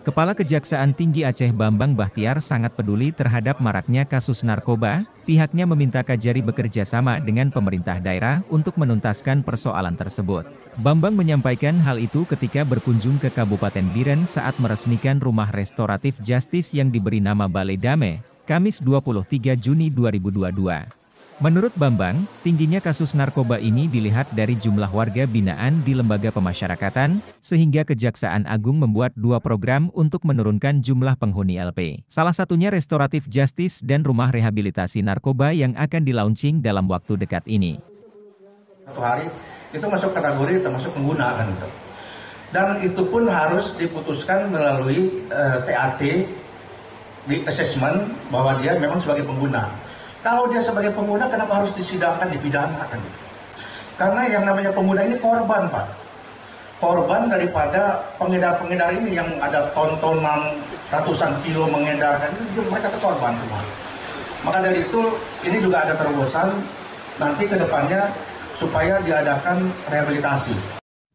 Kepala Kejaksaan Tinggi Aceh Bambang Bahtiar sangat peduli terhadap maraknya kasus narkoba. Pihaknya meminta Kajari bekerja sama dengan pemerintah daerah untuk menuntaskan persoalan tersebut. Bambang menyampaikan hal itu ketika berkunjung ke Kabupaten Biren saat meresmikan rumah restoratif Justice yang diberi nama Balai Dame, Kamis 23 Juni 2022. Menurut Bambang, tingginya kasus narkoba ini dilihat dari jumlah warga binaan di lembaga pemasyarakatan, sehingga Kejaksaan Agung membuat 2 program untuk menurunkan jumlah penghuni LP. Salah satunya restoratif justice dan rumah rehabilitasi narkoba yang akan di-launching dalam waktu dekat ini. Satu hari itu masuk kategori termasuk pengguna kan itu. Dan itu pun harus diputuskan melalui TAT di assessment bahwa dia memang sebagai pengguna. Kalau dia sebagai pengguna, kenapa harus disidangkan, dipidana kan? Karena yang namanya pengguna ini korban, Pak. Korban daripada pengedar-pengedar ini yang ada tontonan ratusan kilo mengedarkan, itu mereka itu korban semua. Maka dari itu, ini juga ada terobosan nanti ke depannya supaya diadakan rehabilitasi.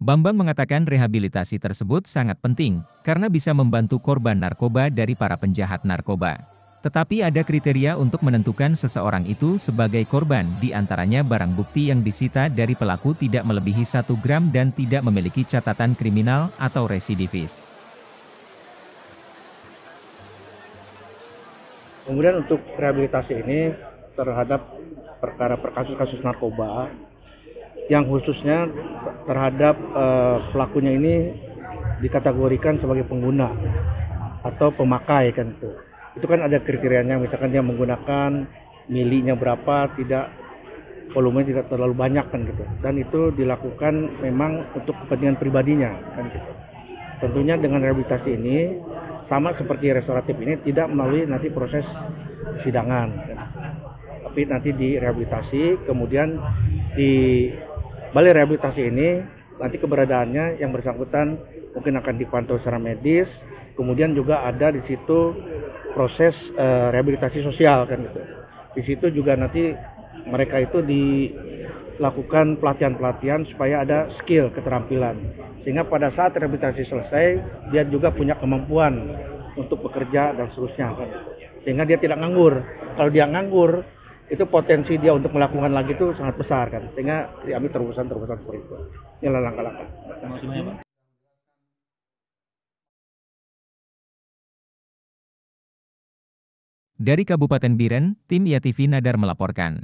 Bambang mengatakan rehabilitasi tersebut sangat penting, karena bisa membantu korban narkoba dari para penjahat narkoba. Tetapi ada kriteria untuk menentukan seseorang itu sebagai korban, di antaranya barang bukti yang disita dari pelaku tidak melebihi 1 gram dan tidak memiliki catatan kriminal atau residivis. Kemudian untuk rehabilitasi ini terhadap perkara kasus-kasus narkoba, yang khususnya terhadap pelakunya ini dikategorikan sebagai pengguna atau pemakai kan itu. Itu kan ada kriterianya, misalkan dia menggunakan milinya berapa, tidak volumenya tidak terlalu banyak kan gitu. Dan itu dilakukan memang untuk kepentingan pribadinya kan gitu. Tentunya dengan rehabilitasi ini sama seperti restoratif ini tidak melalui nanti proses sidangan kan. Tapi nanti direhabilitasi, kemudian di balai rehabilitasi ini nanti keberadaannya yang bersangkutan mungkin akan dipantau secara medis, kemudian juga ada di situ proses rehabilitasi sosial kan gitu. Di situ juga nanti mereka itu dilakukan pelatihan-pelatihan supaya ada skill, keterampilan. Sehingga pada saat rehabilitasi selesai, dia juga punya kemampuan untuk bekerja dan seterusnya kan. Sehingga dia tidak nganggur. Kalau dia nganggur, itu potensi dia untuk melakukan lagi itu sangat besar kan. Sehingga diambil terobosan-terobosan seperti itu. Inilah langkah-langkah. Dari Kabupaten Biren, tim YATV Nadar melaporkan.